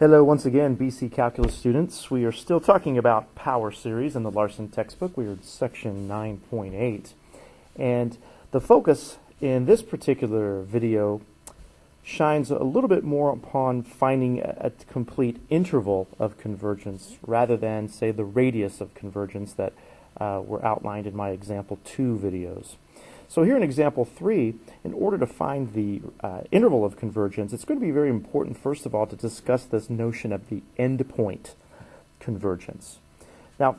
Hello once again, BC Calculus students. We are still talking about power series in the Larson textbook. We are in section 9.8. And the focus in this particular video shines a little bit more upon finding a complete interval of convergence rather than, say, the radius of convergence that were outlined in my example 2 videos. So here in example 3, in order to find the interval of convergence, it's going to be very important, first of all, to discuss this notion of the endpoint convergence. Now,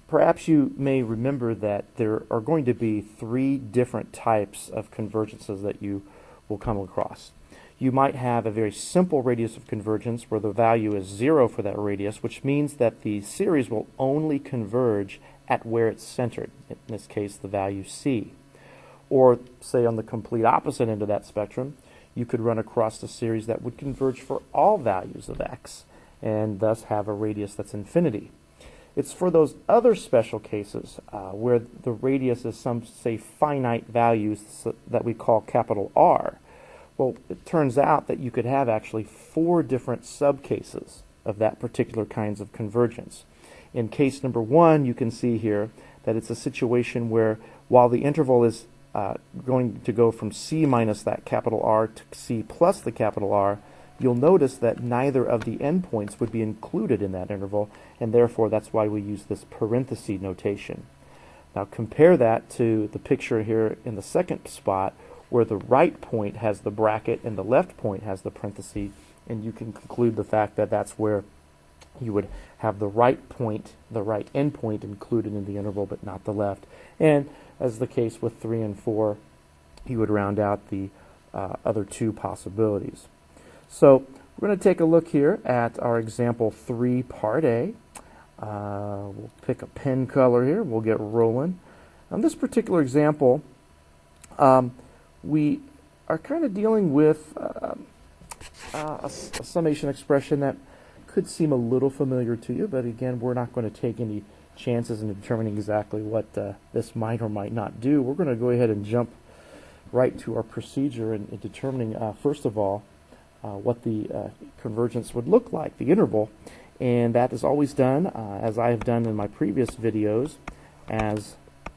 perhaps you may remember that there are going to be 3 different types of convergences that you will come across. You might have a very simple radius of convergence where the value is 0 for that radius, which means that the series will only converge at where it's centered, in this case the value c. Or, say, on the complete opposite end of that spectrum, you could run across a series that would converge for all values of x, and thus have a radius that's infinity. It's for those other special cases where the radius is some, say, finite values that we call capital R. Well, it turns out that you could have actually 4 different subcases of that particular kinds of convergence. In case number 1, you can see here that it's a situation where while the interval is going to go from c minus that capital R to c plus the capital R, you'll notice that neither of the endpoints would be included in that interval, and therefore that's why we use this parenthesis notation. Now compare that to the picture here in the second spot, where the right point has the bracket and the left point has the parenthesis, and you can conclude the fact that that's where you would have the right point, the right endpoint included in the interval, but not the left. And as the case with 3 and 4, you would round out the other 2 possibilities. So we're going to take a look here at our example 3, part A. We'll pick a pen color here. We'll get rolling. On this particular example, we are kind of dealing with a summation expression that could seem a little familiar to you, but again, we're not going to take any chances in determining exactly what this might or might not do. We're going to go ahead and jump right to our procedure in determining, first of all, what the convergence would look like, the interval. And that is always done, as I have done in my previous videos, as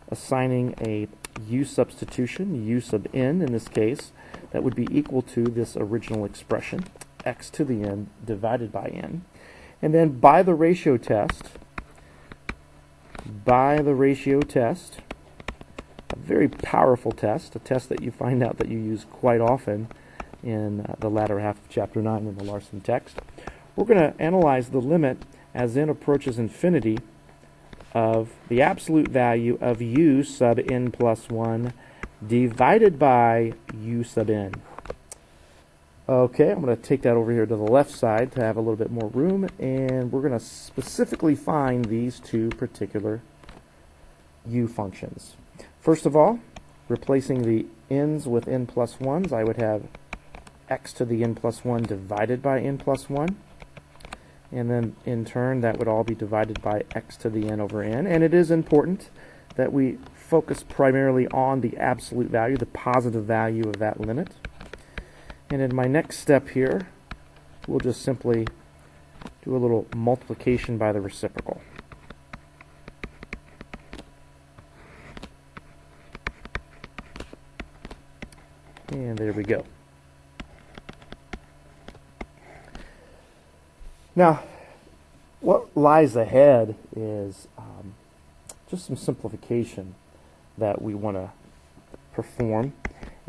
assigning a u substitution, u sub n in this case, that would be equal to this original expression, x to the n divided by n. And then by the ratio test, a very powerful test, a test that you find out that you use quite often in the latter half of chapter 9 in the Larson text. We're going to analyze the limit as n approaches infinity of the absolute value of u sub n plus 1 divided by u sub n. Okay, I'm going to take that over here to the left side to have a little bit more room, and we're going to specifically find these 2 particular u functions. First of all, replacing the n's with n plus 1's, I would have x to the n plus 1 divided by n plus 1. And then, in turn, that would all be divided by x to the n over n. And it is important that we focus primarily on the absolute value, the positive value of that limit. And in my next step here, we'll just simply do a little multiplication by the reciprocal. And there we go. Now, what lies ahead is just some simplification that we want to perform.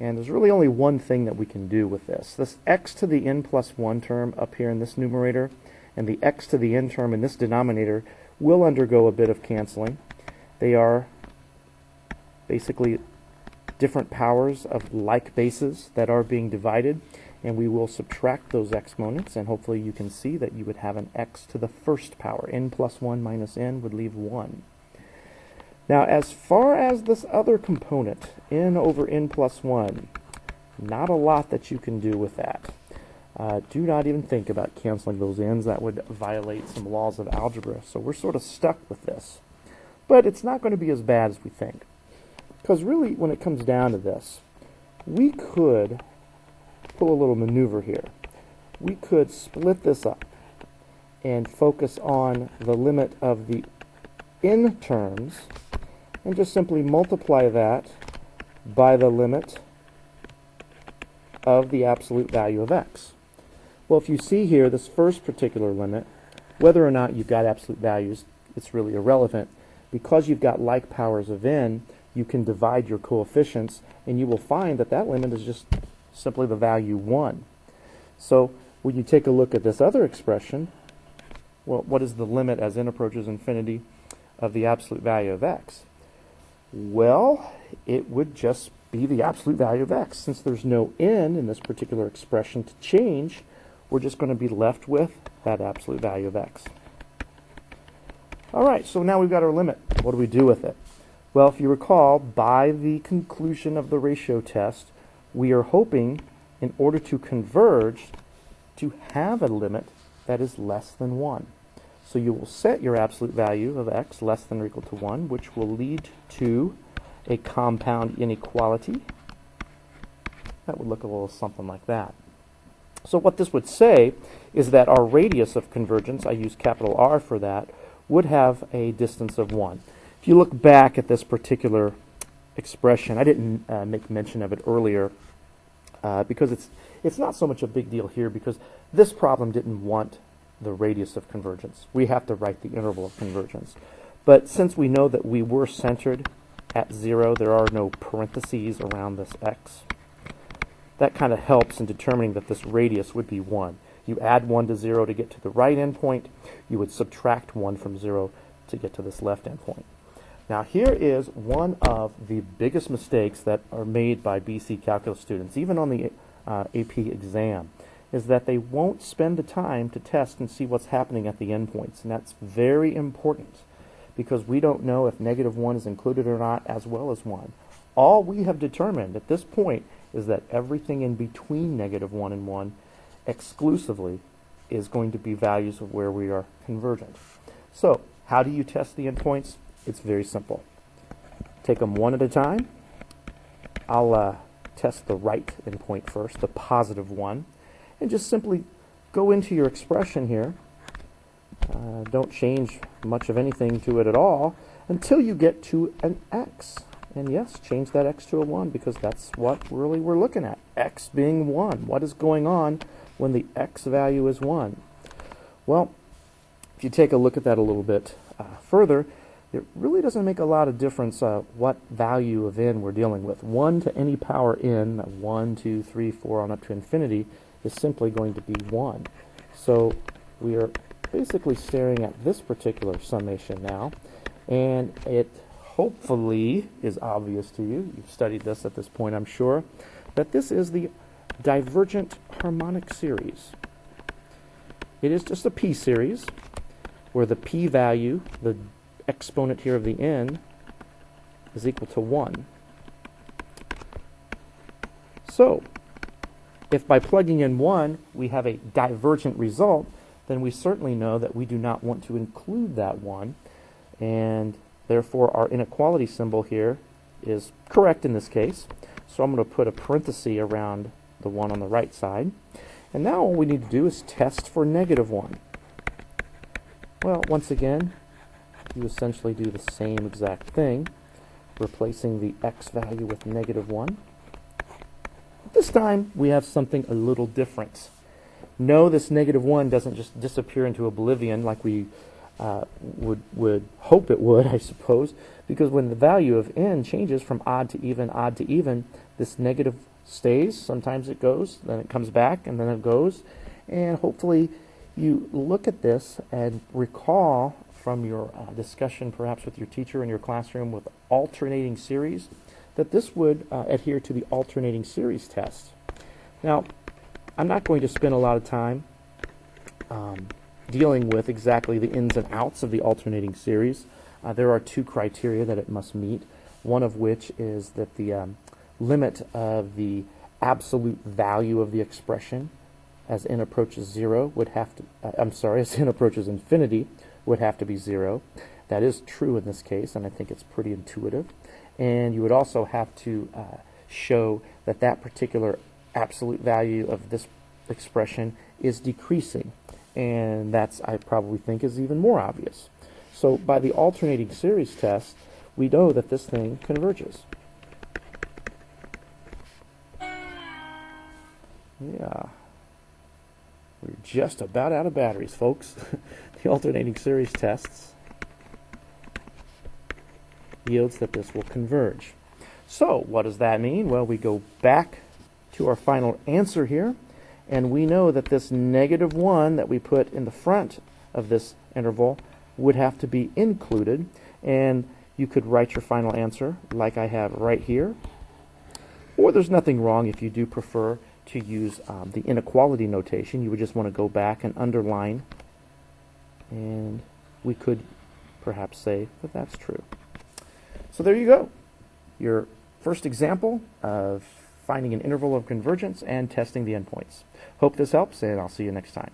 And there's really only one thing that we can do with this. This x to the n plus 1 term up here in this numerator and the x to the n term in this denominator will undergo a bit of canceling. They are basically different powers of like bases that are being divided, and we will subtract those exponents, and hopefully you can see that you would have an x to the first power. N plus 1 minus n would leave 1. Now, as far as this other component, n over n plus 1, not a lot that you can do with that. Do not even think about canceling those n's. That would violate some laws of algebra. So we're sort of stuck with this. But it's not going to be as bad as we think. Because really, when it comes down to this, we could pull a little maneuver here. we could split this up and focus on the limit of the n terms and just simply multiply that by the limit of the absolute value of x. Well, if you see here, this first particular limit, whether or not you've got absolute values, it's really irrelevant. Because you've got like powers of n, you can divide your coefficients, and you will find that that limit is just simply the value 1. So when you take a look at this other expression, well, what is the limit as n approaches infinity of the absolute value of x? Well, it would just be the absolute value of x. Since there's no n in this particular expression to change, we're just going to be left with that absolute value of x. All right, so now we've got our limit. What do we do with it? Well, if you recall, by the conclusion of the ratio test, we are hoping, in order to converge, to have a limit that is less than 1. So you will set your absolute value of x less than or equal to 1, which will lead to a compound inequality. That would look a little something like that. So what this would say is that our radius of convergence, I use capital R for that, would have a distance of 1. If you look back at this particular expression, I didn't make mention of it earlier because it's not so much a big deal here because this problem didn't want the radius of convergence. We have to write the interval of convergence. But since we know that we were centered at 0, there are no parentheses around this x. That kind of helps in determining that this radius would be 1. You add 1 to 0 to get to the right endpoint. You would subtract 1 from 0 to get to this left endpoint. Now here is one of the biggest mistakes that are made by BC Calculus students, even on the AP exam, is that they won't spend the time to test and see what's happening at the endpoints. And that's very important because we don't know if -1 is included or not, as well as 1. All we have determined at this point is that everything in between -1 and 1 exclusively is going to be values of where we are convergent. So how do you test the endpoints? It's very simple. Take them one at a time. I'll test the right endpoint first, the positive one, and just simply go into your expression here. Don't change much of anything to it at all until you get to an x. And yes, change that x to a 1 because that's what really we're looking at. X being 1. What is going on when the x value is 1? Well, if you take a look at that a little bit further, it really doesn't make a lot of difference what value of n we're dealing with. 1 to any power n, 1, 2, 3, 4 on up to infinity, is simply going to be 1. So we are basically staring at this particular summation now, and it hopefully is obvious to you, you've studied this at this point I'm sure, that this is the divergent harmonic series. It is just a p-series where the p-value, the exponent here of the n, is equal to 1. So, if by plugging in 1 we have a divergent result, then we certainly know that we do not want to include that 1, and therefore our inequality symbol here is correct in this case. So I'm going to put a parenthesis around the 1 on the right side. And now all we need to do is test for -1. Well, once again, you essentially do the same exact thing, replacing the x value with -1. This time we have something a little different. No, this -1 doesn't just disappear into oblivion like we would hope it would, I suppose, because when the value of n changes from odd to even, this negative stays. Sometimes it goes, then it comes back, and then it goes. And hopefully you look at this and recall from your discussion perhaps with your teacher in your classroom with alternating series that this would adhere to the alternating series test. Now, I'm not going to spend a lot of time dealing with exactly the ins and outs of the alternating series. There are two criteria that it must meet, one of which is that the limit of the absolute value of the expression as n approaches 0 would have to, as n approaches infinity would have to be 0. That is true in this case, and I think it's pretty intuitive. And you would also have to show that that particular absolute value of this expression is decreasing. And that's, I probably think, is even more obvious. So by the alternating series test, we know that this thing converges. Yeah. We're just about out of batteries, folks. The alternating series tests yields that this will converge. So what does that mean? Well, we go back to our final answer here, and we know that this -1 that we put in the front of this interval would have to be included, and you could write your final answer like I have right here, or there's nothing wrong if you do prefer to use the inequality notation. You would just want to go back and underline, and we could perhaps say that that's true. So there you go, your first example of finding an interval of convergence and testing the endpoints. Hope this helps, and I'll see you next time.